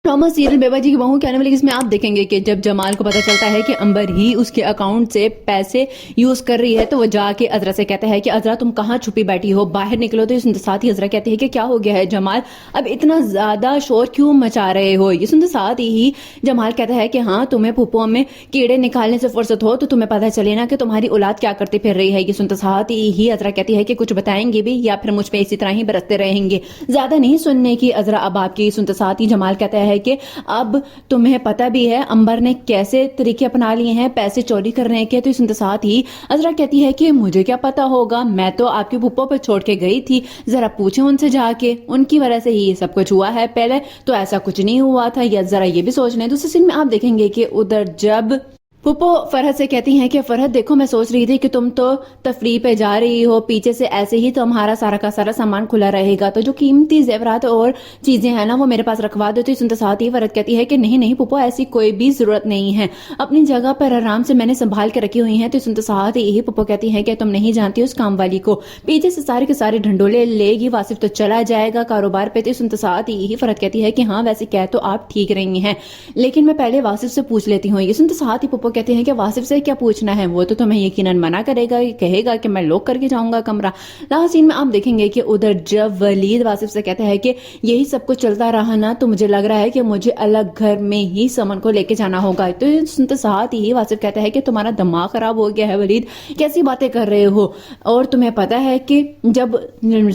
Drama serial बेबा जी की बहू के आने वाली इसमें आप देखेंगे कि जब जमाल को पता चलता है कि अंबर ही उसके अकाउंट से पैसे यूज कर रही है तो वो जाके अजरा से कहता है कि अजरा तुम कहाँ छुपी बैठी हो, बाहर निकलो। तो ये सुनते साथ ही अजरा कहती है कि क्या हो गया है जमाल, अब इतना ज्यादा शोर क्यों मचा रहे हो। ये सुनते साथ ही जमाल कहता है कि हाँ, तुम्हें पुप्पो में कीड़े निकालने से फुर्सत हो तो तुम्हें पता चले ना कि तुम्हारी औलाद क्या करती फिर रही है। ये सुनते साथ ही अजरा कहती है कि कुछ बताएंगे भी या फिर मुझ पे इसी तरह ही बरसते रहेंगे, ज्यादा नहीं सुनने की अजरा अब आपकी। सुनते साथ ही जमाल कहता है कि अब तुम्हें पता भी है अंबर ने कैसे तरीके अपना लिए हैं पैसे चोरी करने के। तो सुनते साथ ही अजरा कहती है कि मुझे क्या पता होगा, मैं तो आपके पुप्पो पर छोड़ के गई थी, जरा पूछे उनसे जाके, उनकी वजह से ही ये सब कुछ हुआ है, पहले तो ऐसा कुछ नहीं हुआ था। या जरा ये भी सोच लें। दूसरे सीन में आप देखेंगे कि उधर जब पुप्पो फरहद से कहती हैं कि फरहद देखो, मैं सोच रही थी कि तुम तो तफरीह पे जा रही हो, पीछे से ऐसे ही तो हमारा सारा का सारा सामान खुला रहेगा, तो जो कीमती जेवरात और चीजें हैं ना वो मेरे पास रखवा दो। तो सुनते साथ ही फरहद कहती है कि नहीं नहीं पुप्पो, ऐसी कोई भी जरूरत नहीं है, अपनी जगह पर आराम से मैंने संभाल के रखी हुई है। तो सुनते साथ ही पुप्पो कहती है कि तुम नहीं जानती उस काम वाली को, पीछे से सारे के सारे ढंडोले लेगी, वासिफ तो चला जाएगा कारोबार पे। तो सुनते साथ ही फरहद कहती है कि हाँ वैसे कह तो आप ठीक रही हैं, लेकिन मैं पहले वासिफ से पूछ लेती हूँ। ये सुनते साथ ही पुप्पो कहते हैं कि वासिफ से क्या पूछना है, वो तो तुम्हें यकीनन मना करेगा, कहेगा कि मैं लॉक करके जाऊंगा कमरा। लास्ट सीन में आप देखेंगे कि उधर जब वलीद वासिफ से कहता है कि यही सब कुछ चलता रहा ना तो मुझे लग रहा है कि मुझे अलग घर में ही समन को लेके जाना होगा। तो सुनते साथ ही वासिफ कहता है कि तुम्हारा दिमाग खराब हो गया है वलीद, कैसी बातें कर रहे हो, और तुम्हें पता है कि जब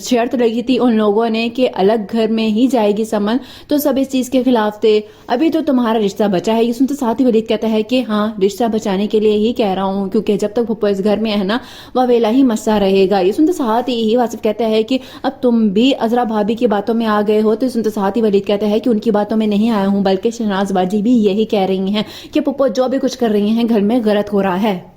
शर्त लगी थी उन लोगों ने कि अलग घर में ही जाएगी समन, तो सब इस चीज के खिलाफ थे, अभी तो तुम्हारा रिश्ता बचा है। ये सुनते साथ ही वलीद कहता है कि हाँ रिश्ता बचाने के लिए ही कह रहा हूँ, क्योंकि जब तक पुप्पो इस घर में है ना वह वेला ही मस्सा रहेगा। ये सुनते साथ ही वासिफ कहता है कि अब तुम भी अजरा भाभी की बातों में आ गए हो। तो सुनते साथ ही वलीद कहता है कि उनकी बातों में नहीं आया हूँ, बल्कि शहनाज बाजी भी यही कह रही हैं कि पुप्पो जो भी कुछ कर रही हैं घर में गलत हो रहा है।